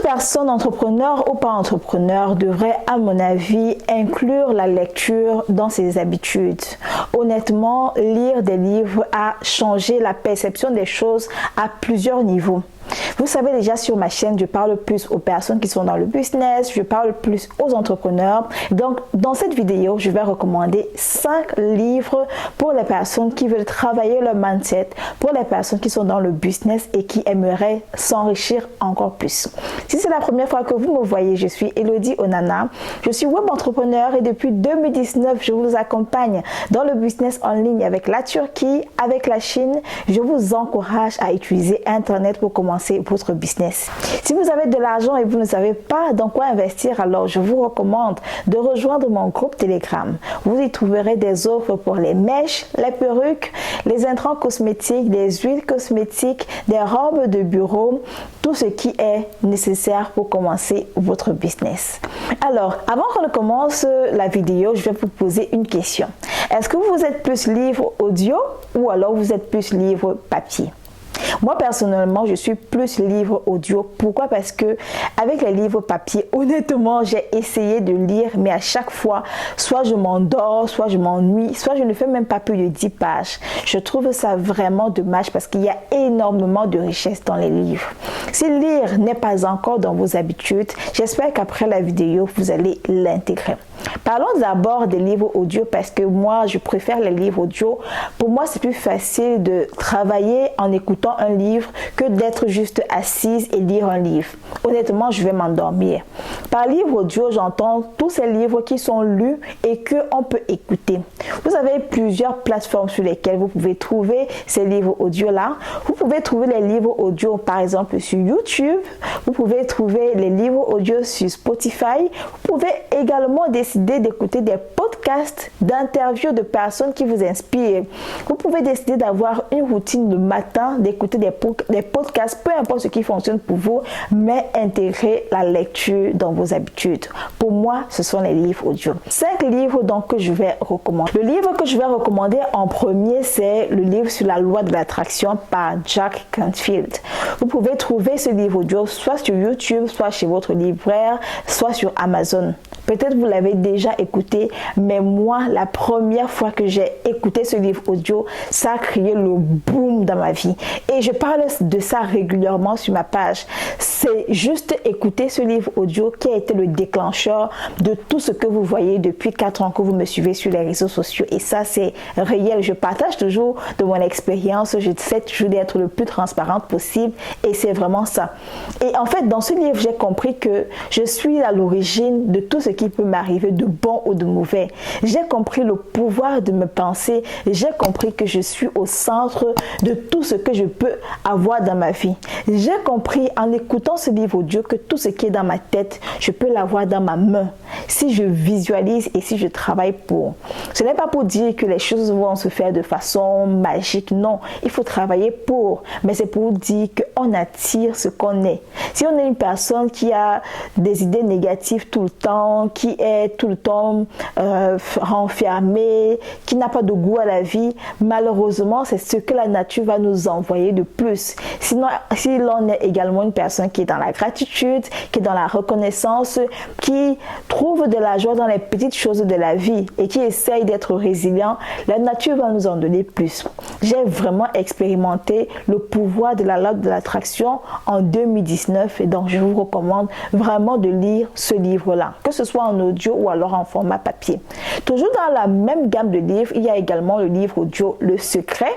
personne, entrepreneur ou pas entrepreneur, devrait, à mon avis, inclure la lecture dans ses habitudes. Honnêtement, lire des livres a changé la perception des choses à plusieurs niveaux. Vous savez déjà, sur ma chaîne, je parle plus aux personnes qui sont dans le business, je parle plus aux entrepreneurs. Donc, dans cette vidéo, je vais recommander 5 livres pour les personnes qui veulent travailler leur mindset, pour les personnes qui sont dans le business et qui aimeraient s'enrichir encore plus. Si c'est la première fois que vous me voyez, je suis Elodie Onana. Je suis web entrepreneur et depuis 2019, je vous accompagne dans le business en ligne avec la Turquie, avec la Chine. Je vous encourage à utiliser Internet pour commencer votre business. Si vous avez de l'argent et vous ne savez pas dans quoi investir, alors je vous recommande de rejoindre mon groupe Telegram. Vous y trouverez des offres pour les mèches, les perruques, les intrants cosmétiques, des huiles cosmétiques, des robes de bureau, tout ce qui est nécessaire pour commencer votre business. Alors, avant qu'on ne commence la vidéo, je vais vous poser une question. Est-ce que vous êtes plus livre audio ou alors vous êtes plus livre papier? Moi, personnellement, je suis plus livre audio. Pourquoi? Parce que avec les livres papier, honnêtement, j'ai essayé de lire, mais à chaque fois, soit je m'endors, soit je m'ennuie, soit je ne fais même pas plus de 10 pages. Je trouve ça vraiment dommage parce qu'il y a énormément de richesse dans les livres. Si lire n'est pas encore dans vos habitudes, j'espère qu'après la vidéo, vous allez l'intégrer. Parlons d'abord des livres audio parce que moi, je préfère les livres audio. Pour moi, c'est plus facile de travailler en écoutant un livre que d'être juste assise et lire un livre. Honnêtement, je vais m'endormir. Par livre audio, j'entends tous ces livres qui sont lus et qu'on peut écouter. Vous avez plusieurs plateformes sur lesquelles vous pouvez trouver ces livres audio-là. Vous pouvez trouver les livres audio, par exemple, sur YouTube. Vous pouvez trouver les livres audio sur Spotify. Vous pouvez également décider d'écouter des podcasts d'interviews de personnes qui vous inspirent. Vous pouvez décider d'avoir une routine le matin, d'écouter des podcasts, peu importe ce qui fonctionne pour vous, mais intégrer la lecture dans vos habitudes. Pour moi, ce sont les livres audio. 5 livres donc que je vais recommander. Le livre que je vais recommander en premier, c'est le livre sur la loi de l'attraction par Jack Canfield. Vous pouvez trouver ce livre audio soit sur YouTube, soit chez votre libraire, soit sur Amazon. Peut-être vous l'avez déjà écouté, mais moi, la première fois que j'ai écouté ce livre audio, ça a créé le boom dans ma vie. Et je parle de ça régulièrement sur ma page. C'est juste écouter ce livre audio qui a été le déclencheur de tout ce que vous voyez depuis 4 ans que vous me suivez sur les réseaux sociaux. Et ça, c'est réel. Je partage toujours de mon expérience. J'essaie toujours d'être le plus transparente possible. Et c'est vraiment ça. Et en fait, dans ce livre, j'ai compris que je suis à l'origine de tout ce qui peut m'arriver de bon ou de mauvais. J'ai compris le pouvoir de me penser. J'ai compris que je suis au centre de tout ce que je peux avoir dans ma vie. J'ai compris en écoutant ce livre audio que tout ce qui est dans ma tête, je peux l'avoir dans ma main. Si je visualise et si je travaille pour. Ce n'est pas pour dire que les choses vont se faire de façon magique. Non, il faut travailler pour. Mais c'est pour dire qu'on attire ce qu'on est. Si on est une personne qui a des idées négatives tout le temps, qui est tout le temps renfermé, qui n'a pas de goût à la vie, malheureusement, c'est ce que la nature va nous envoyer de plus. Sinon, si l'on est également une personne qui est dans la gratitude, qui est dans la reconnaissance, qui trouve de la joie dans les petites choses de la vie et qui essaye d'être résilient, la nature va nous en donner plus. J'ai vraiment expérimenté le pouvoir de la loi de l'attraction en 2019 et donc je vous recommande vraiment de lire ce livre-là, que ce soit en audio ou alors en format papier. Toujours dans la même gamme de livres, il y a également le livre audio Le Secret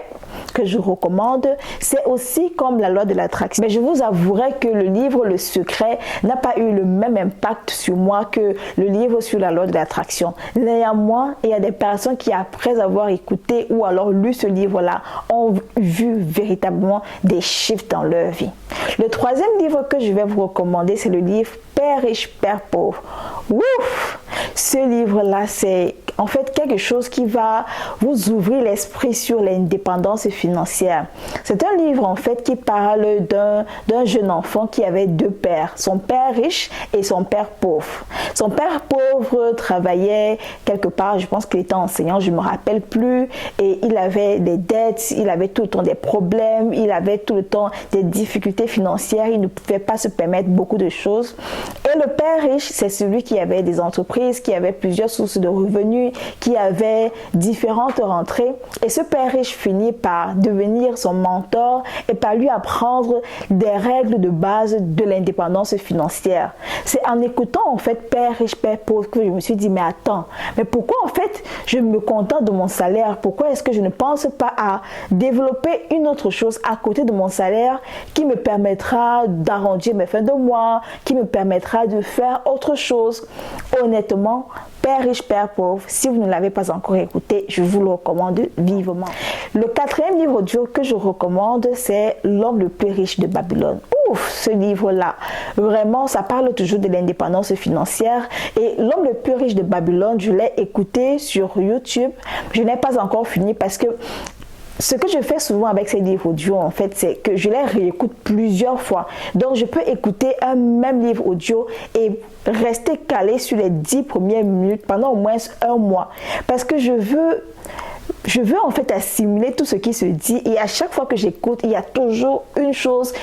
que je recommande. C'est aussi comme la loi de l'attraction. Mais je vous avouerai que le livre Le Secret n'a pas eu le même impact sur moi que le livre sur la loi de l'attraction. Néanmoins, il y a des personnes qui, après avoir écouté ou alors lu ce livre-là, ont vu véritablement des shifts dans leur vie. Le troisième livre que je vais vous recommander, c'est le livre Père riche, Père pauvre. Ouf! Ce livre-là, c'est en fait quelque chose qui va vous ouvrir l'esprit sur l'indépendance financière. C'est un livre en fait qui parle d'un jeune enfant qui avait deux pères, son père riche et son père pauvre. Son père pauvre travaillait quelque part, je pense qu'il était enseignant, je ne me rappelle plus, et il avait des dettes, il avait tout le temps des problèmes, il avait tout le temps des difficultés financières, il ne pouvait pas se permettre beaucoup de choses. Et le père riche, c'est celui qui avait des entreprises, qui avait plusieurs sources de revenus, qui avait différentes rentrées. Et ce père riche finit par devenir son mentor et par lui apprendre des règles de base de l'indépendance financière. C'est en écoutant en fait père riche, père pauvre que je me suis dit mais attends, mais pourquoi en fait je me contente de mon salaire? Pourquoi est-ce que je ne pense pas à développer une autre chose à côté de mon salaire qui me permettra d'arrondir mes fins de mois, qui me permettra de faire autre chose? Honnêtement, Père riche, Père pauvre, si vous ne l'avez pas encore écouté, je vous le recommande vivement. Le quatrième livre audio que je recommande, c'est L'homme le plus riche de Babylone. Ouf, ce livre-là, vraiment, ça parle toujours de l'indépendance financière. Et L'homme le plus riche de Babylone, je l'ai écouté sur YouTube. Je n'ai pas encore fini parce que ce que je fais souvent avec ces livres audio, en fait, c'est que je les réécoute plusieurs fois. Donc, je peux écouter un même livre audio et rester calé sur les 10 premières minutes pendant au moins un mois. Parce que je veux en fait assimiler tout ce qui se dit. Et à chaque fois que j'écoute, il y a toujours une chose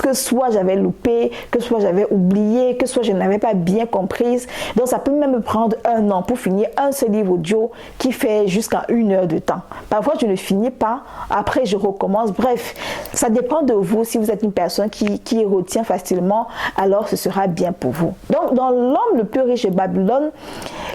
que soit j'avais loupé, que soit j'avais oublié, que soit je n'avais pas bien comprise. Donc ça peut même me prendre un an pour finir un seul livre audio qui fait jusqu'à 1 heure de temps. Parfois je ne finis pas, après je recommence. Bref, ça dépend de vous. Si vous êtes une personne qui retient facilement, alors ce sera bien pour vous. Donc dans L'homme le plus riche de Babylone,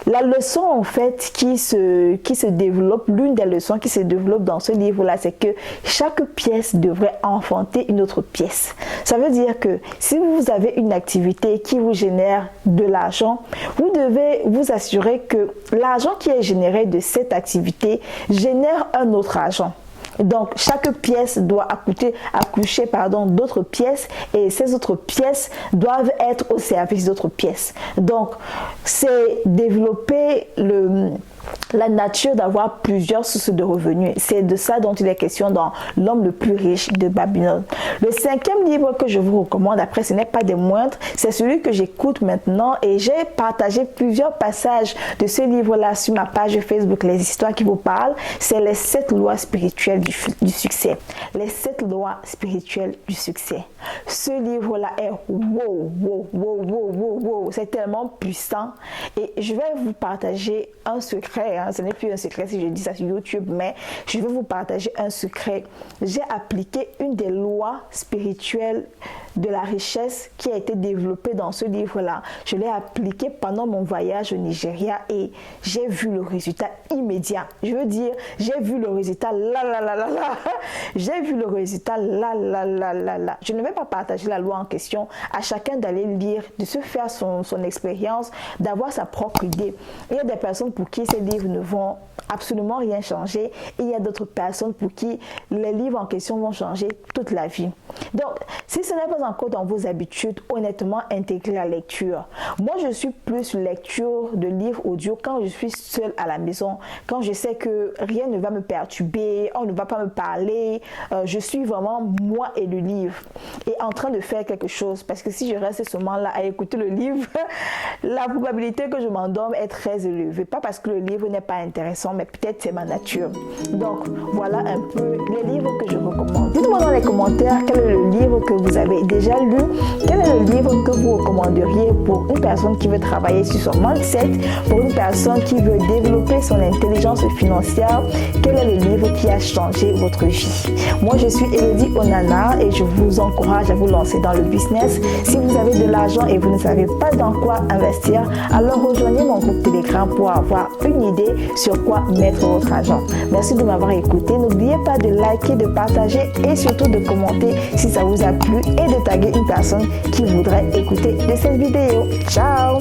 la leçon en fait qui se développe, l'une des leçons qui se développe dans ce livre-là, c'est que chaque pièce devrait enfanter une autre pièce. Ça veut dire que si vous avez une activité qui vous génère de l'argent, vous devez vous assurer que l'argent qui est généré de cette activité génère un autre argent. Donc, chaque pièce doit accoucher d'autres pièces et ces autres pièces doivent être au service d'autres pièces. Donc, c'est développer la nature d'avoir plusieurs sources de revenus. C'est de ça dont il est question dans L'homme le plus riche de Babylone. Le 5e livre que je vous recommande, après ce n'est pas des moindres, c'est celui que j'écoute maintenant et j'ai partagé plusieurs passages de ce livre-là sur ma page Facebook, Les histoires qui vous parlent. C'est les 7 lois spirituelles du succès. Les 7 lois spirituelles du succès. Ce livre-là est wow. C'est tellement puissant et je vais vous partager un secret. Ce n'est plus un secret si je dis ça sur YouTube, mais je vais vous partager un secret. J'ai appliqué une des lois spirituelles de la richesse qui a été développée dans ce livre-là. Je l'ai appliqué pendant mon voyage au Nigeria et j'ai vu le résultat immédiat. Je veux dire, j'ai vu le résultat J'ai vu le résultat Je ne vais pas partager la loi en question. À chacun d'aller lire, de se faire son expérience, d'avoir sa propre idée. Il y a des personnes pour qui ces livres ne vont absolument rien changer et il y a d'autres personnes pour qui les livres en question vont changer toute la vie. Donc, si ce n'est pas encore dans vos habitudes, honnêtement, intégrez la lecture. Moi, je suis plus lecture de livres audio quand je suis seule à la maison, quand je sais que rien ne va me perturber, on ne va pas me parler, je suis vraiment moi et le livre et en train de faire quelque chose, parce que si je reste seulement là à écouter le livre, la probabilité que je m'endorme est très élevée. Pas parce que le livre n'est pas intéressant, mais peut-être c'est ma nature. Donc, voilà un peu les livres que je recommande. Dites-moi dans les commentaires quel est le livre que vous avez déjà lu, quel est le livre que vous recommanderiez pour une personne qui veut travailler sur son mindset, pour une personne qui veut développer son intelligence financière, quel est le livre qui a changé votre vie. Moi, je suis Elodie Onana et je vous encourage à vous lancer dans le business. Si vous avez de l'argent et vous ne savez pas dans quoi investir, alors rejoignez mon groupe Telegram pour avoir une idée sur quoi mettre votre argent. Merci de m'avoir écouté. N'oubliez pas de liker, de partager et surtout de commenter si ça vous a plu et de taguer une personne qui voudrait écouter de cette vidéo. Ciao!